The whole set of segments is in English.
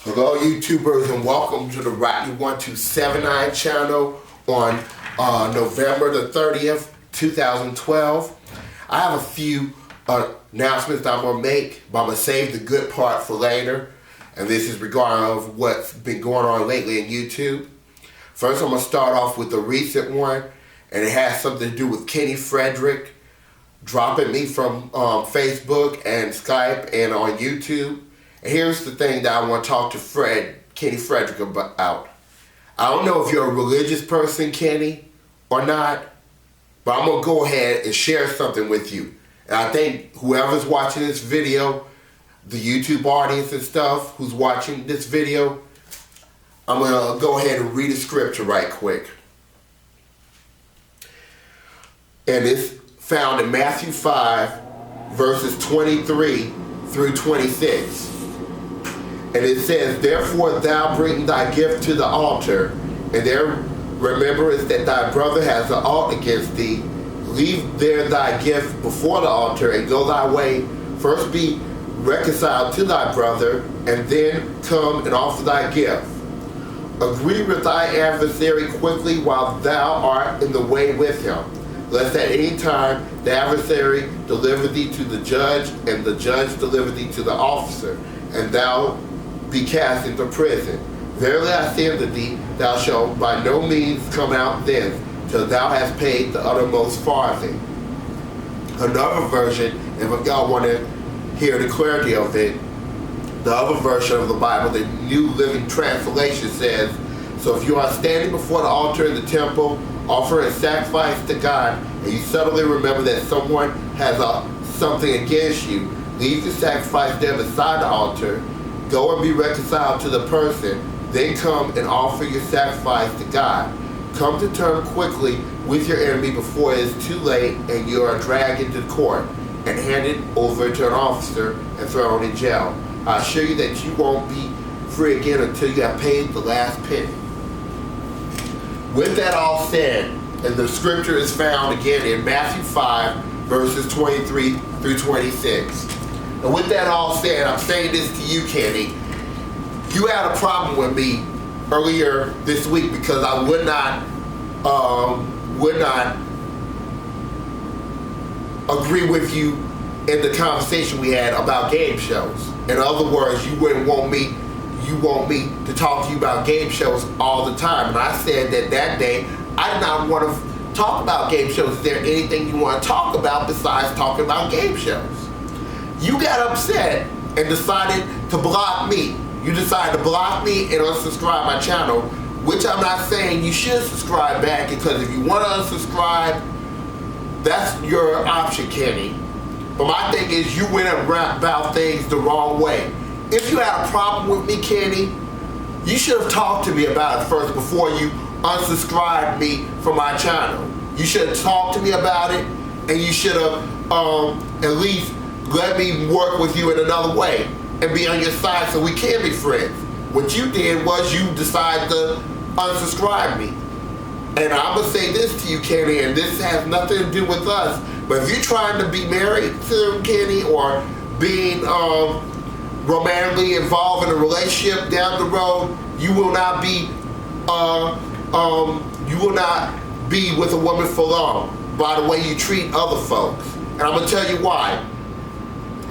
Hello YouTubers and welcome to the Rodney1279 channel on November the 30th, 2012. I have a few announcements that I'm going to make, but I'm going to save the good part for later. And this is regarding of what's been going on lately in YouTube. First I'm going to start off with the recent one, and it has something to do with Kenny Frederick dropping me from Facebook and Skype and on YouTube. And here's the thing that I want to talk to Kenny Frederick about. I don't know if you're a religious person, Kenny, or not, but I'm going to go ahead and share something with you. And I think whoever's watching this video, the YouTube audience and stuff who's watching this video, I'm going to go ahead and read a scripture right quick. And it's found in Matthew 5, verses 23 through 26. And it says, "Therefore thou bring thy gift to the altar, and there rememberest that thy brother has an ought against thee. Leave there thy gift before the altar, and go thy way. First be reconciled to thy brother, and then come and offer thy gift. Agree with thy adversary quickly while thou art in the way with him, lest at any time the adversary deliver thee to the judge, and the judge deliver thee to the officer, and thou be cast into prison. Verily I say unto thee, thou shalt by no means come out thence, till thou hast paid the uttermost farthing." Another version, if y'all want to hear the clarity of it, the other version of the Bible, the New Living Translation says, "So if you are standing before the altar in the temple, offering a sacrifice to God, and you suddenly remember that someone has something against you, leave the sacrifice there beside the altar, go and be reconciled to the person, then come and offer your sacrifice to God. Come to terms quickly with your enemy before it is too late and you are dragged into court and handed over to an officer and thrown in jail. I assure you that you won't be free again until you have paid the last penny." With that all said, and the scripture is found again in Matthew 5, verses 23 through 26. And with that all said, I'm saying this to you, Kenny. You had a problem with me earlier this week because I would not agree with you in the conversation we had about game shows. In other words, you want me to talk to you about game shows all the time. And I said that day, I did not want to talk about game shows. Is there anything you want to talk about besides talking about game shows? You got upset and decided to block me. You decided to block me and unsubscribe my channel, which I'm not saying you should subscribe back, because if you want to unsubscribe, that's your option, Kenny. But my thing is, you went about things the wrong way. If you had a problem with me, Kenny, you should have talked to me about it first before you unsubscribed me from my channel. You should have talked to me about it, and you should have at least let me work with you in another way and be on your side so we can be friends. What you did was you decided to unsubscribe me. And I'm going to say this to you, Kenny, and this has nothing to do with us, but if you're trying to be married to Kenny or being romantically involved in a relationship down the road, you will not be with a woman for long by the way you treat other folks. And I'm going to tell you why.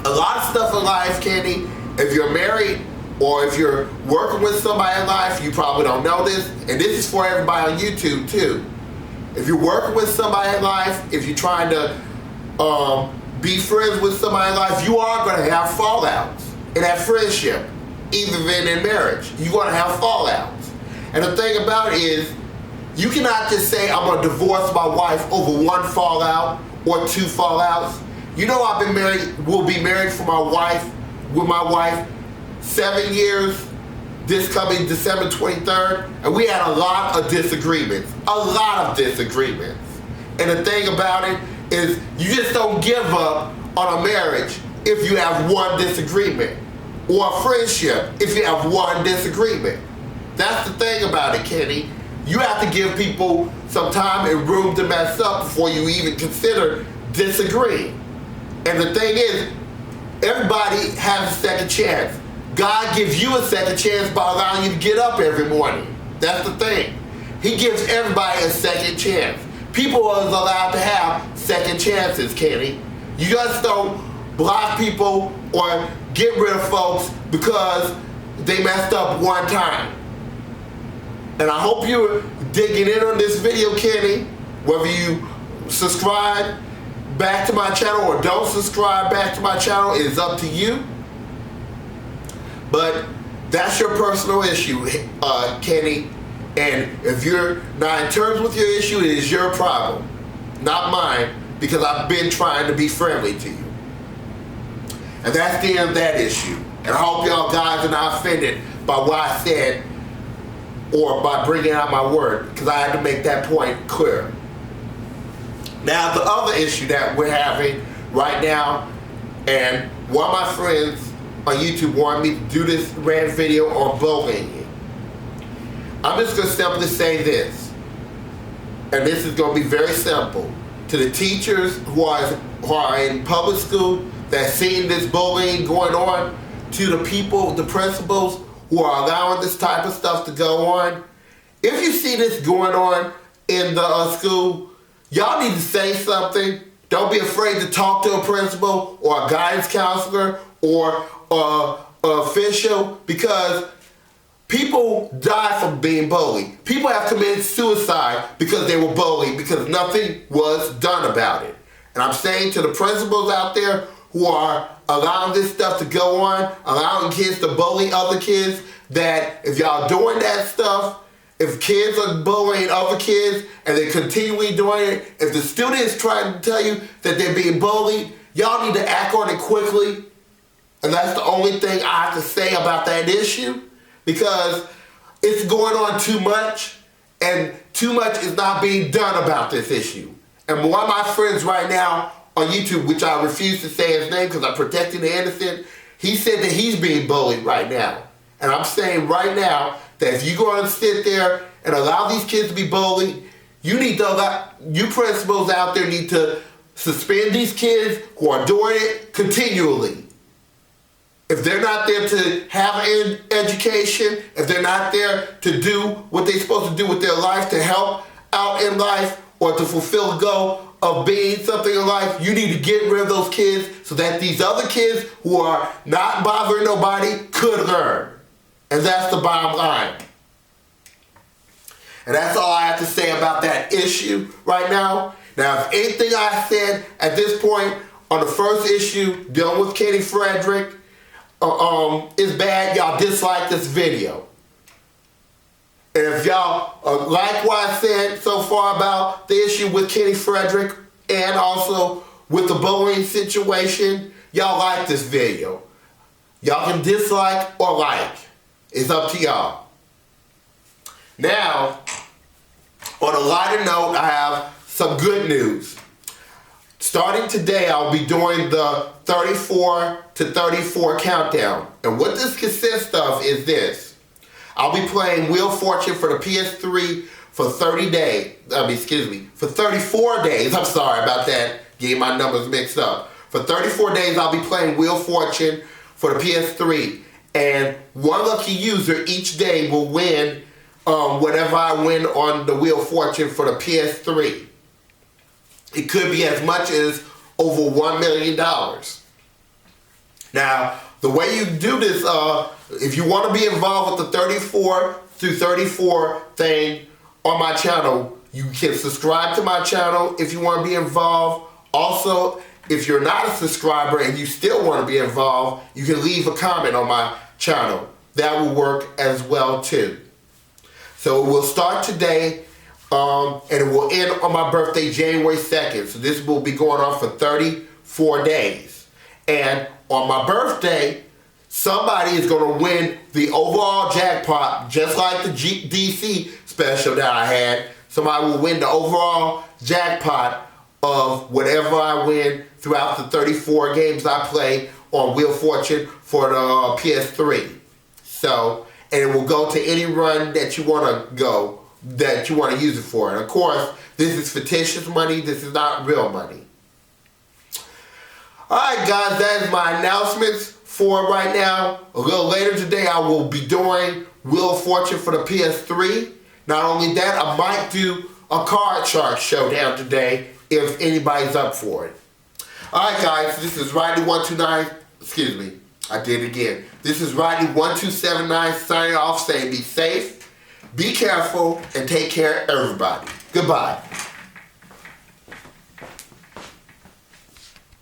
A lot of stuff in life, Kenny, if you're married or if you're working with somebody in life, you probably don't know this, and this is for everybody on YouTube too. If you're working with somebody in life, if you're trying to be friends with somebody in life, you are going to have fallouts in that friendship, even in marriage. You're going to have fallouts. And the thing about it is, you cannot just say, I'm going to divorce my wife over one fallout or two fallouts. You know, will be married with my wife 7 years this coming December 23rd, and we had a lot of disagreements. And the thing about it is, you just don't give up on a marriage if you have one disagreement, or a friendship if you have one disagreement. That's the thing about it, Kenny. You have to give people some time and room to mess up before you even consider disagreeing. And the thing is, everybody has a second chance. God gives you a second chance by allowing you to get up every morning. That's the thing. He gives everybody a second chance. People are allowed to have second chances, Kenny. You just don't block people or get rid of folks because they messed up one time. And I hope you're digging in on this video, Kenny. Whether you subscribe back to my channel or don't subscribe back to my channel is up to you. But that's your personal issue, Kenny. And if you're not in terms with your issue, it is your problem, not mine, because I've been trying to be friendly to you. And that's the end of that issue. And I hope y'all guys are not offended by what I said or by bringing out my word, because I had to make that point clear. Now, the other issue that we're having right now, and one of my friends on YouTube wanted me to do this rant video on bullying. I'm just going to simply say this, and this is going to be very simple. To the teachers who are in public school that's seeing this bullying going on, to the people, the principals who are allowing this type of stuff to go on, if you see this going on in the school, y'all need to say something. Don't be afraid to talk to a principal or a guidance counselor or an official, because people die from being bullied. People have committed suicide because they were bullied, because nothing was done about it. And I'm saying to the principals out there who are allowing this stuff to go on, allowing kids to bully other kids, that if y'all doing that stuff, if kids are bullying other kids and they're continually doing it, if the student is trying to tell you that they're being bullied, y'all need to act on it quickly. And that's the only thing I have to say about that issue, because it's going on too much, and too much is not being done about this issue. And one of my friends right now on YouTube, which I refuse to say his name because I'm protecting the innocent, he said that he's being bullied right now. And I'm saying right now that if you're going to sit there and allow these kids to be bullied, you need to you principals out there need to suspend these kids who are doing it continually. If they're not there to have an education, if they're not there to do what they're supposed to do with their life, to help out in life, or to fulfill the goal of being something in life, you need to get rid of those kids so that these other kids who are not bothering nobody could learn. And that's the bottom line. And that's all I have to say about that issue right now. Now, if anything I said at this point on the first issue dealing with Kenny Frederick is bad, y'all dislike this video. And if y'all like what I said so far about the issue with Kenny Frederick and also with the bullying situation, y'all like this video. Y'all can dislike or like. It's up to y'all. Now, on a lighter note, I have some good news. Starting today, I'll be doing the 34 to 34 countdown. And what this consists of is this. I'll be playing Wheel of Fortune for the PS3 for 30 days. For 34 days. I'm sorry about that. Getting my numbers mixed up. For 34 days, I'll be playing Wheel of Fortune for the PS3. And one lucky user each day will win whatever I win on the Wheel of Fortune for the PS3. It could be as much as over $1 million. Now, the way you do this, if you want to be involved with the 34 through 34 thing on my channel, you can subscribe to my channel if you want to be involved. Also, if you're not a subscriber and you still want to be involved, you can leave a comment on my channel. That will work as well too. So we'll start today, and it will end on my birthday, January 2nd. So this will be going on for 34 days. And on my birthday, somebody is going to win the overall jackpot, just like the DC special that I had. Somebody will win the overall jackpot of whatever I win throughout the 34 games I play on Wheel of Fortune for the PS3. So, and it will go to any run that you want to go, that you want to use it for. And of course, this is fictitious money. This is not real money. Alright guys, that is my announcements for right now. A little later today, I will be doing Wheel of Fortune for the PS3. Not only that, I might do a card shark showdown today if anybody's up for it. Alright guys, this is Rodney129, excuse me, I did it again. This is Rodney1279 signing off saying be safe, be careful, and take care of everybody. Goodbye.